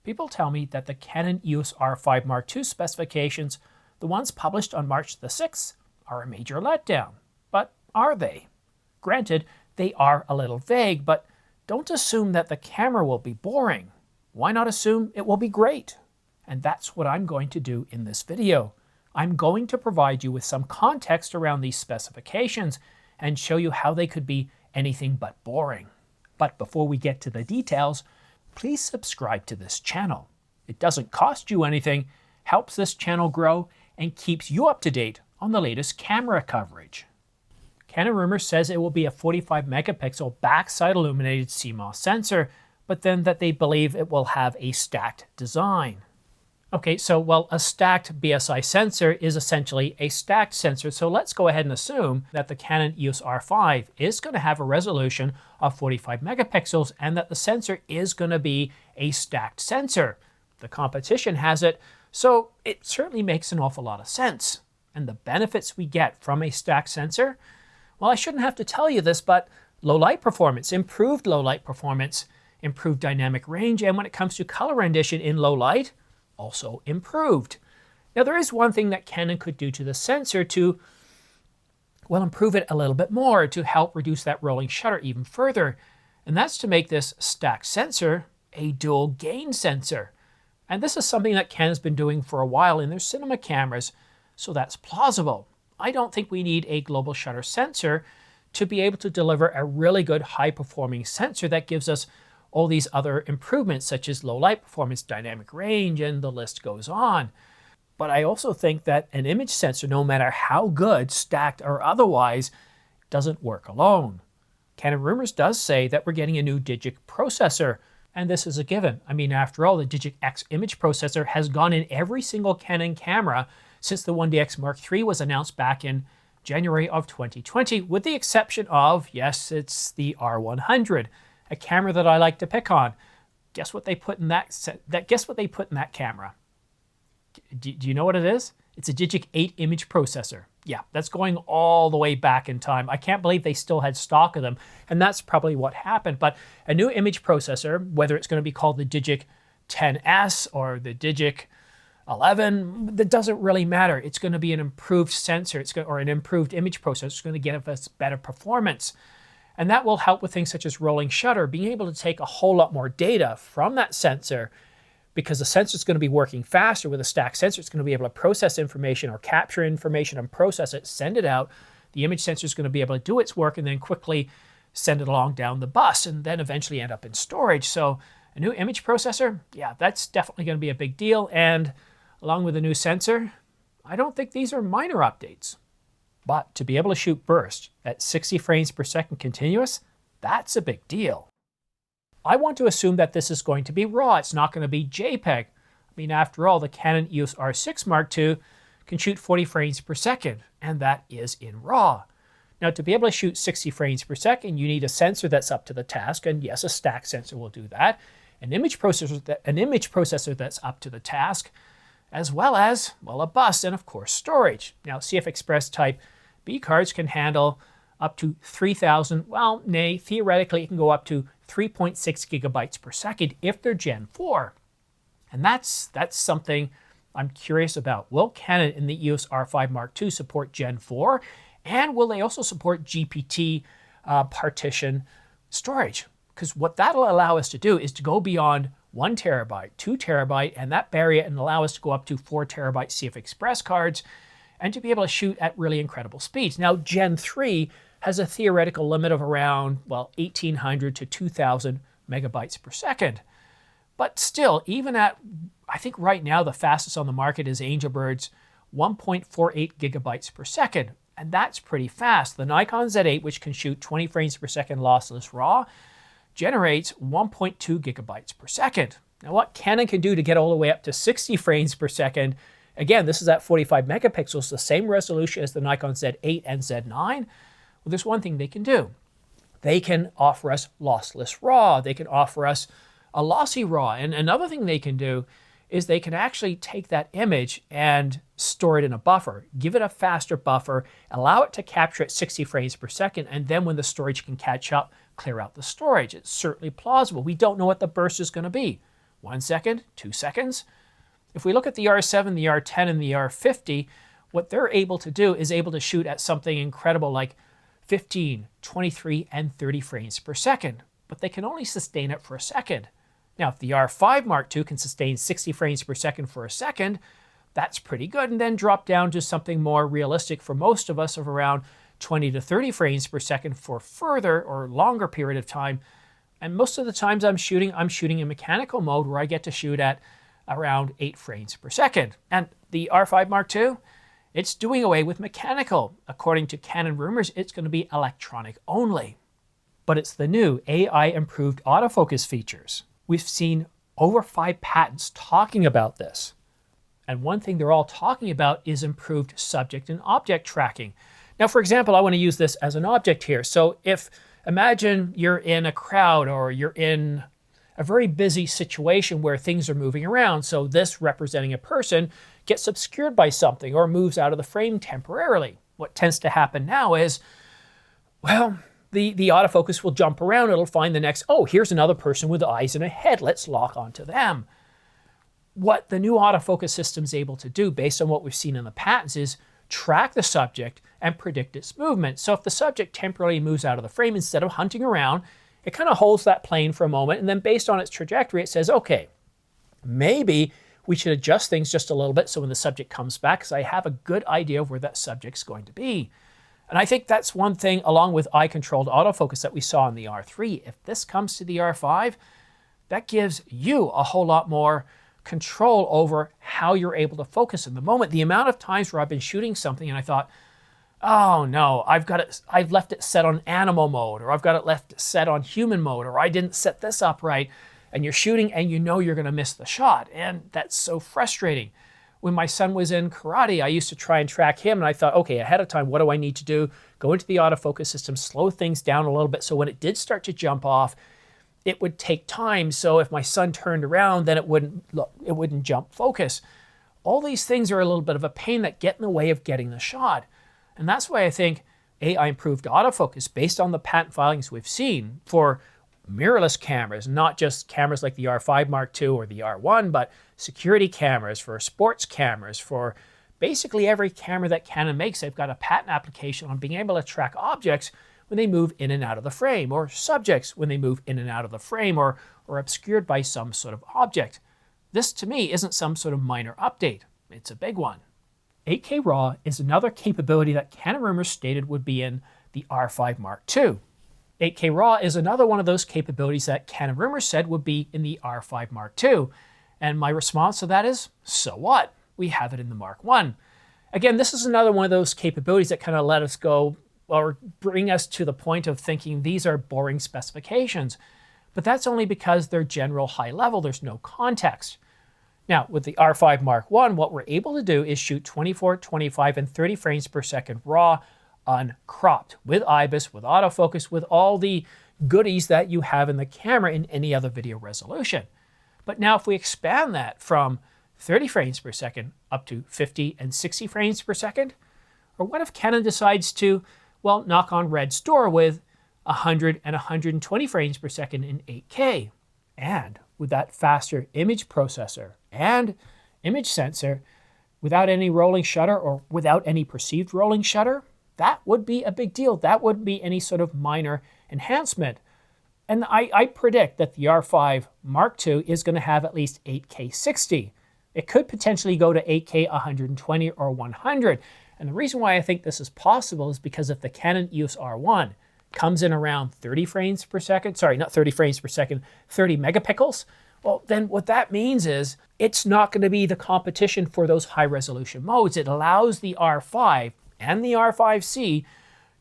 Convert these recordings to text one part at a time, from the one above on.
People tell me that the Canon EOS R5 Mark II specifications, the ones published on March the 6th, are a major letdown. But are they? Granted, they are a little vague, but don't assume that the camera will be boring. Why not assume it will be great? And that's what I'm going to do in this video. I'm going to provide you with some context around these specifications and show you how they could be anything but boring. But before we get to the details, please subscribe to this channel. It doesn't cost you anything, helps this channel grow, and keeps you up to date on the latest camera coverage. Canon Rumors says it will be a 45 megapixel backside illuminated CMOS sensor, but then that they believe it will have a stacked design. Okay, so well, a stacked BSI sensor is essentially a stacked sensor, so let's go ahead and assume that the Canon EOS R5 is going to have a resolution of 45 megapixels and that the sensor is going to be a stacked sensor. The competition has it, so it certainly makes an awful lot of sense. And the benefits we get from a stacked sensor, well, I shouldn't have to tell you this, but low light performance, improved low light performance, improved dynamic range, and when it comes to color rendition in low light, also improved. Now there is one thing that Canon could do to the sensor to, well, improve it a little bit more to help reduce that rolling shutter even further, and that's to make this stacked sensor a dual gain sensor. And this is something that Canon's been doing for a while in their cinema cameras, so that's plausible. I don't think we need a global shutter sensor to be able to deliver a really good high-performing sensor that gives us all these other improvements such as low light performance, dynamic range, and the list goes on. But I also think that an image sensor, no matter how good, stacked or otherwise, doesn't work alone. Canon Rumors does say that we're getting a new Digic processor, and this is a given. I mean, after all, the Digic X image processor has gone in every single Canon camera since the 1DX Mark III was announced back in January of 2020, with the exception of, yes, it's the R100, a camera that I like to pick on. Guess what they put in guess what they put in that camera? Do you know what it is? It's a Digic 8 image processor. Yeah, that's going all the way back in time. I can't believe they still had stock of them, and that's probably what happened. But a new image processor, whether it's going to be called the Digic 10S or the Digic 11, that doesn't really matter. It's going to be an improved sensor, or an improved image processor. It's going to give us better performance. And that will help with things such as rolling shutter, being able to take a whole lot more data from that sensor, because the sensor is going to be working faster. With a stacked sensor, it's going to be able to process information or capture information and process it, send it out. The image sensor is going to be able to do its work and then quickly send it along down the bus and then eventually end up in storage. So a new image processor, yeah, that's definitely going to be a big deal. And along with a new sensor, I don't think these are minor updates. But to be able to shoot burst at 60 frames per second continuous, that's a big deal. I want to assume that this is going to be RAW. It's not going to be JPEG. I mean, after all, the Canon EOS R6 Mark II can shoot 40 frames per second, and that is in RAW. Now, to be able to shoot 60 frames per second, you need a sensor that's up to the task, and yes, a stacked sensor will do that. An image processor that's up to the task, as well as, well, a bus and, of course, storage. Now, CF Express Type B cards can handle up to 3,000, well, nay, theoretically it can go up to 3.6 gigabytes per second if they're Gen 4. And that's something I'm curious about. Will Canon in the EOS R5 Mark II support Gen 4? And will they also support GPT partition storage? Because what that'll allow us to do is to go beyond 1 terabyte, 2 terabyte, and that barrier, and allow us to go up to 4 terabyte CF Express cards and to be able to shoot at really incredible speeds. Now, Gen 3 has a theoretical limit of around, well, 1,800 to 2,000 megabytes per second. But still, even at, I think right now the fastest on the market is Angelbird's 1.48 gigabytes per second, and that's pretty fast. The Nikon Z8, which can shoot 20 frames per second lossless RAW, generates 1.2 gigabytes per second. Now, what Canon can do to get all the way up to 60 frames per second, again, this is at 45 megapixels, the same resolution as the Nikon Z8 and Z9. Well, there's one thing they can do. They can offer us lossless RAW. They can offer us a lossy RAW. And another thing they can do is they can actually take that image and store it in a buffer, give it a faster buffer, allow it to capture at 60 frames per second, and then when the storage can catch up, clear out the storage. It's certainly plausible. We don't know what the burst is going to be. 1 second, 2 seconds. If we look at the R7, the R10, and the R50, what they're able to do is able to shoot at something incredible like 15, 23, and 30 frames per second, but they can only sustain it for a second. Now, if the R5 Mark II can sustain 60 frames per second for a second, that's pretty good, and then drop down to something more realistic for most of us of around 20 to 30 frames per second for further or longer period of time. And most of the times I'm shooting in mechanical mode where I get to shoot at around 8 frames per second. And the R5 Mark II, it's doing away with mechanical. According to Canon rumors, it's going to be electronic only. But it's the new AI improved autofocus features. We've seen over 5 patents talking about this. And one thing they're all talking about is improved subject and object tracking. Now, for example, I want to use this as an object here. So imagine you're in a crowd or you're in a very busy situation where things are moving around. So this representing a person gets obscured by something or moves out of the frame temporarily. What tends to happen now is, well, the autofocus will jump around. It'll find the next, oh, here's another person with eyes and a head. Let's lock onto them. What the new autofocus system is able to do, based on what we've seen in the patents, is track the subject and predict its movement. So if the subject temporarily moves out of the frame, instead of hunting around, it kind of holds that plane for a moment, and then based on its trajectory, it says, okay, maybe we should adjust things just a little bit so when the subject comes back, because I have a good idea of where that subject's going to be. And I think that's one thing, along with eye-controlled autofocus that we saw in the R3. If this comes to the R5, that gives you a whole lot more control over how you're able to focus in the moment. The amount of times where I've been shooting something and I thought, oh no, I've left it set on animal mode, or I've got it left set on human mode, or I didn't set this up right, and you're shooting and you know you're going to miss the shot, and that's so frustrating. When my son was in karate, I used to try and track him, and I thought, okay, ahead of time, what do I need to do? Go into the autofocus system, slow things down a little bit, so when it did start to jump off, it would take time. So if my son turned around, then it wouldn't jump focus. All these things are a little bit of a pain that get in the way of getting the shot. And that's why I think AI improved autofocus, based on the patent filings we've seen for mirrorless cameras, not just cameras like the R5 Mark II or the R1, but security cameras, for sports cameras, for basically every camera that Canon makes. They've got a patent application on being able to track objects when they move in and out of the frame, or subjects when they move in and out of the frame, or obscured by some sort of object. This, to me, isn't some sort of minor update. It's a big one. 8K RAW is another capability that Canon rumors stated would be in the R5 Mark II. 8K RAW is another one of those capabilities that Canon rumors said would be in the R5 Mark II. And my response to that is, so what? We have it in the Mark I. Again, this is another one of those capabilities that kind of let us go, or bring us to the point of thinking these are boring specifications. But that's only because they're general high level. There's no context. Now, with the R5 Mark I, what we're able to do is shoot 24, 25, and 30 frames per second RAW, uncropped, with IBIS, with autofocus, with all the goodies that you have in the camera in any other video resolution. But now if we expand that from 30 frames per second up to 50 and 60 frames per second, or what if Canon decides to, well, knock on Red's door with 100 and 120 frames per second in 8K, and with that faster image processor and image sensor, without any rolling shutter or without any perceived rolling shutter, that would be a big deal. That wouldn't be any sort of minor enhancement. And I predict that the R5 Mark II is going to have at least 8K 60. It could potentially go to 8K 120 or 100. And the reason why I think this is possible is because if the Canon EOS R1 comes in around 30 frames per second, sorry, not 30 frames per second, 30 megapixels, well, then what that means is it's not going to be the competition for those high resolution modes. It allows the R5 and the R5C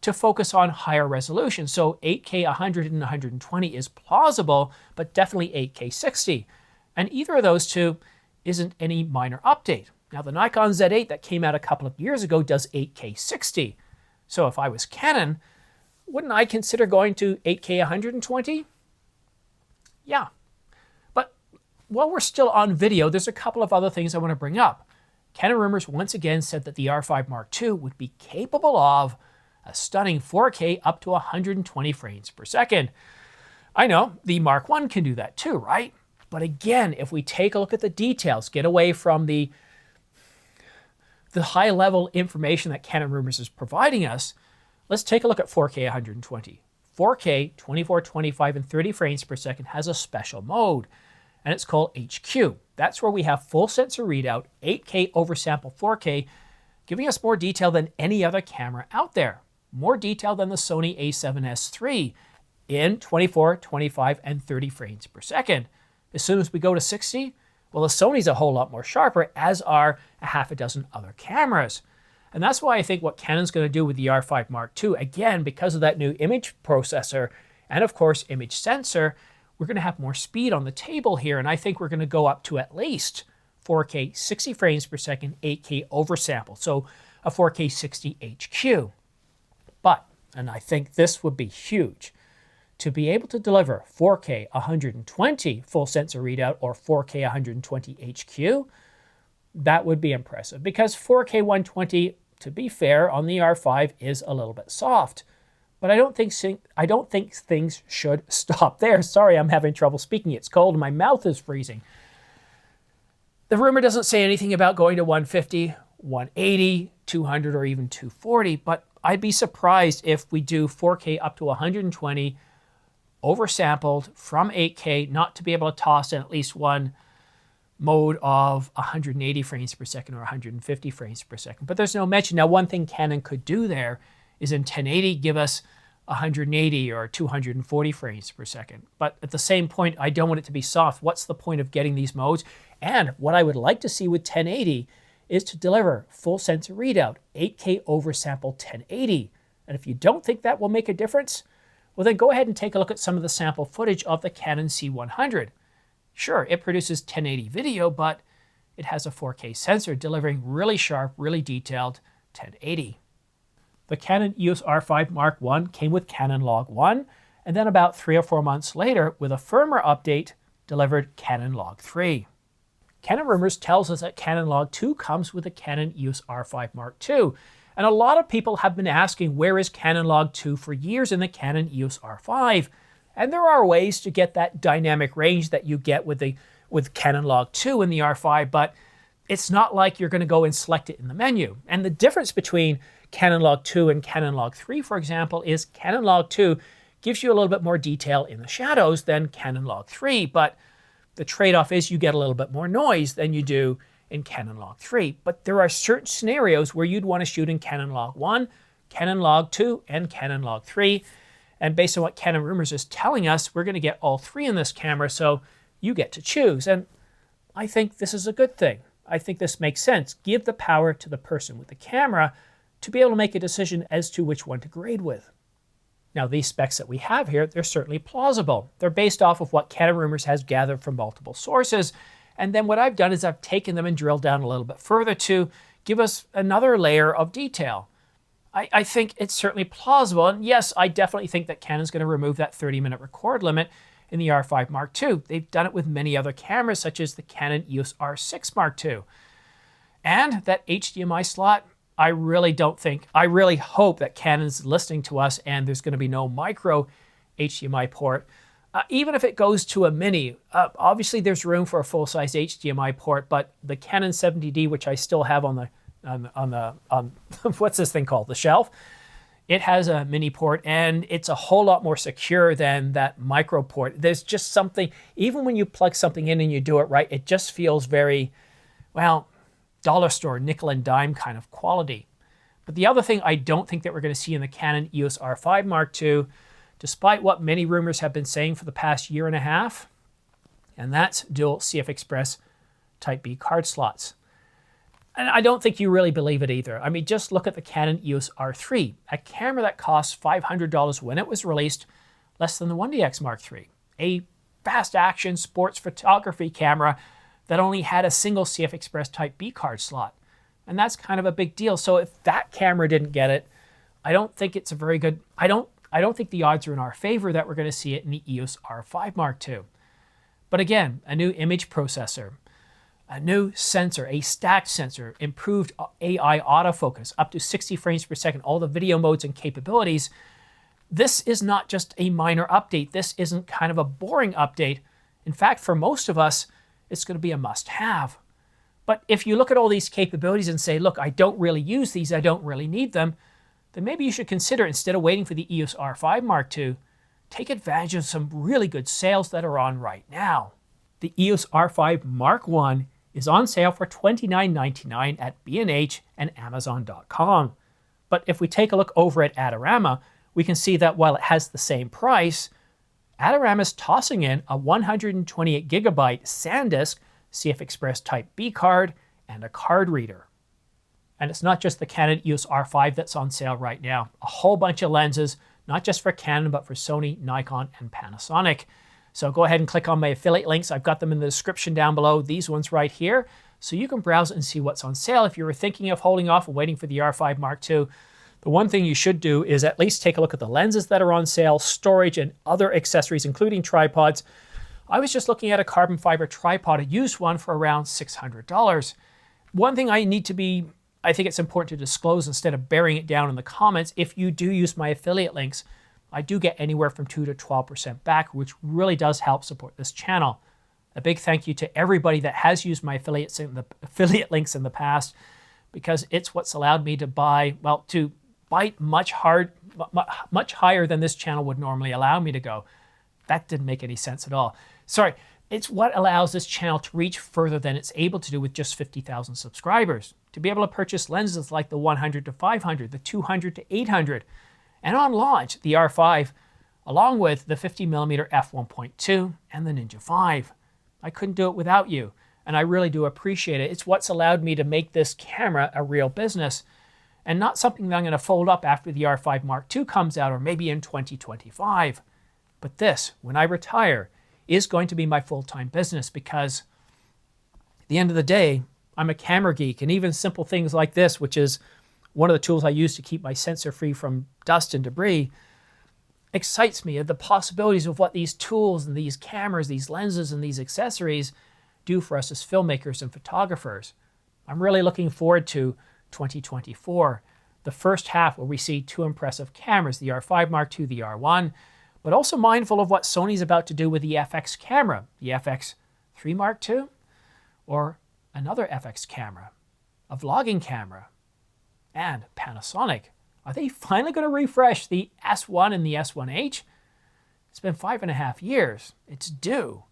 to focus on higher resolution. So 8K 100 and 120 is plausible, but definitely 8K 60. And either of those two isn't any minor update. Now, the Nikon Z8 that came out a couple of years ago does 8K 60. So if I was Canon, wouldn't I consider going to 8K 120? Yeah. But while we're still on video, there's a couple of other things I want to bring up. Canon rumors once again said that the R5 Mark II would be capable of a stunning 4K up to 120 frames per second. I know, the Mark I can do that too, right? But again, if we take a look at the details, get away from the high-level information that Canon Rumors is providing us, let's take a look at 4K 120. 4K 24, 25, and 30 frames per second has a special mode, and it's called HQ. That's where we have full sensor readout, 8K oversample 4K, giving us more detail than any other camera out there. More detail than the Sony a7S III in 24, 25, and 30 frames per second. As soon as we go to 60, well, the Sony's a whole lot more sharper, as are a half a dozen other cameras. And that's why I think what Canon's going to do with the R5 Mark II, again, because of that new image processor and, of course, image sensor, we're going to have more speed on the table here. And I think we're going to go up to at least 4K 60 frames per second, 8K oversample. So a 4K 60 HQ. But, and I think this would be huge, to be able to deliver 4K 120 full sensor readout or 4K 120 HQ, that would be impressive, because 4K 120, to be fair, on the R5 is a little bit soft. But I don't think things should stop there. Sorry, I'm having trouble speaking. It's cold and my mouth is freezing. The rumor doesn't say anything about going to 150, 180, 200, or even 240, but I'd be surprised if we do 4K up to 120 oversampled from 8K, not to be able to toss in at least one mode of 180 frames per second or 150 frames per second. But there's no mention. Now, one thing Canon could do there is in 1080 give us 180 or 240 frames per second. But at the same point, I don't want it to be soft. What's the point of getting these modes? And what I would like to see with 1080 is to deliver full sensor readout, 8K oversample 1080. And if you don't think that will make a difference, well, then go ahead and take a look at some of the sample footage of the Canon C100. Sure, it produces 1080 video, but it has a 4K sensor delivering really sharp, really detailed 1080. The Canon EOS R5 Mark I came with Canon Log 1, and then about 3 or 4 months later, with a firmware update, delivered Canon Log 3. Canon Rumors tells us that Canon Log 2 comes with the Canon EOS R5 Mark II, and a lot of people have been asking where is Canon Log 2 for years in the Canon EOS R5. And there are ways to get that dynamic range that you get with Canon Log 2 in the R5, but it's not like you're going to go and select it in the menu. And the difference between Canon Log 2 and Canon Log 3, for example, is Canon Log 2 gives you a little bit more detail in the shadows than Canon Log 3, but the trade-off is you get a little bit more noise than you do in Canon Log 3. But there are certain scenarios where you'd want to shoot in Canon Log 1, Canon Log 2, and Canon Log 3. And based on what Canon Rumors is telling us, we're going to get all three in this camera, so you get to choose. And I think this is a good thing. I think this makes sense. Give the power to the person with the camera to be able to make a decision as to which one to grade with. Now, these specs that we have here, they're certainly plausible. They're based off of what Canon Rumors has gathered from multiple sources. And then what I've done is I've taken them and drilled down a little bit further to give us another layer of detail. I think it's certainly plausible. And yes, I definitely think that Canon's going to remove that 30-minute record limit in the R5 Mark II. They've done it with many other cameras, such as the Canon EOS R6 Mark II. And that HDMI slot, I really hope that Canon's listening to us and there's going to be no micro HDMI port. Even if it goes to a mini, obviously there's room for a full-size HDMI port, but the Canon 70D, which I still have on what's this thing called? The shelf. It has a mini port and it's a whole lot more secure than that micro port. There's just something, even when you plug something in and you do it right, it just feels very, well, dollar store, nickel and dime kind of quality. But the other thing I don't think that we're going to see in the Canon EOS R5 Mark II, despite what many rumors have been saying for the past year and a half, and that's dual CF Express Type B card slots. And I don't think you really believe it either. I mean, just look at the Canon EOS R3, a camera that cost $500 when it was released, less than the 1DX Mark III, a fast action sports photography camera that only had a single CF Express Type B card slot. And that's kind of a big deal. So if that camera didn't get it, I don't think it's a very good, I don't think the odds are in our favor that we're going to see it in the EOS R5 Mark II. But again, a new image processor, a new sensor, a stacked sensor, improved AI autofocus, up to 60 frames per second, all the video modes and capabilities. This is not just a minor update. This isn't kind of a boring update. In fact, for most of us, it's going to be a must-have. But if you look at all these capabilities and say, look, I don't really use these, I don't really need them, then maybe you should consider, instead of waiting for the EOS R5 Mark II, take advantage of some really good sales that are on right now. The EOS R5 Mark I is on sale for $29.99 at B&H and Amazon.com. But if we take a look over at Adorama, we can see that while it has the same price, Adorama is tossing in a 128 gigabyte SanDisk CF Express Type B card and a card reader. And it's not just the Canon EOS R5 that's on sale right now. A whole bunch of lenses, not just for Canon, but for Sony, Nikon, and Panasonic. So go ahead and click on my affiliate links. I've got them in the description down below, these ones right here. So you can browse and see what's on sale. If you were thinking of holding off and waiting for the R5 Mark II, the one thing you should do is at least take a look at the lenses that are on sale, storage, and other accessories, including tripods. I was just looking at a carbon fiber tripod, a used one, for around $600. One thing I think it's important to disclose instead of burying it down in the comments, if you do use my affiliate links, I do get anywhere from 2 to 12% back, which really does help support this channel. A big thank you to everybody that has used my affiliate links in the past, because it's what's allowed me to bite much higher than this channel would normally allow me to go. That didn't make any sense at all. Sorry, it's what allows this channel to reach further than it's able to do with just 50,000 subscribers. To be able to purchase lenses like the 100 to 500, the 200 to 800, and on launch, the R5, along with the 50mm f1.2 and the Ninja 5. I couldn't do it without you, and I really do appreciate it. It's what's allowed me to make this camera a real business, and not something that I'm going to fold up after the R5 Mark II comes out, or maybe in 2025. But this, when I retire, is going to be my full-time business, because at the end of the day, I'm a camera geek, and even simple things like this, which is one of the tools I use to keep my sensor free from dust and debris, excites me at the possibilities of what these tools and these cameras, these lenses and these accessories do for us as filmmakers and photographers. I'm really looking forward to 2024, the first half where we see two impressive cameras, the R5 Mark II, the R1, but also mindful of what Sony's about to do with the FX camera, the FX3 Mark II, or another FX camera, a vlogging camera, and Panasonic. Are they finally going to refresh the S1 and the S1H? It's been 5.5 years. It's due.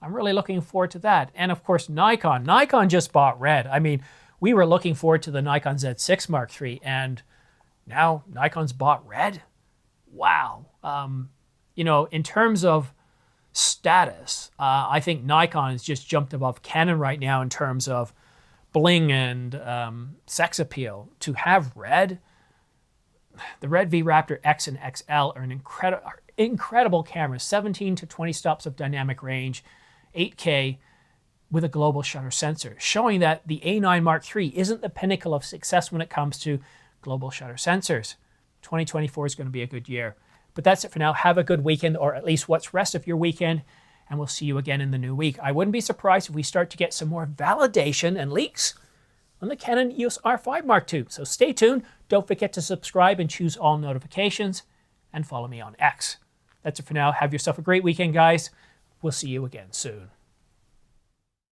I'm really looking forward to that. And of course, Nikon. Nikon just bought Red. I mean, we were looking forward to the Nikon Z6 Mark III, and now Nikon's bought Red? Wow. You know, in terms of status, I think Nikon has just jumped above Canon right now in terms of bling and sex appeal. To have Red, the Red V Raptor X and XL are an incredible cameras, 17 to 20 stops of dynamic range, 8K with a global shutter sensor, showing that the A9 Mark III isn't the pinnacle of success when it comes to global shutter sensors. 2024 is going to be a good year. But that's it for now. Have a good weekend, or at least what's rest of your weekend, and we'll see you again in the new week. I wouldn't be surprised if we start to get some more validation and leaks on the Canon EOS R5 Mark II. So stay tuned. Don't forget to subscribe and choose all notifications, and follow me on X. That's it for now. Have yourself a great weekend, guys. We'll see you again soon.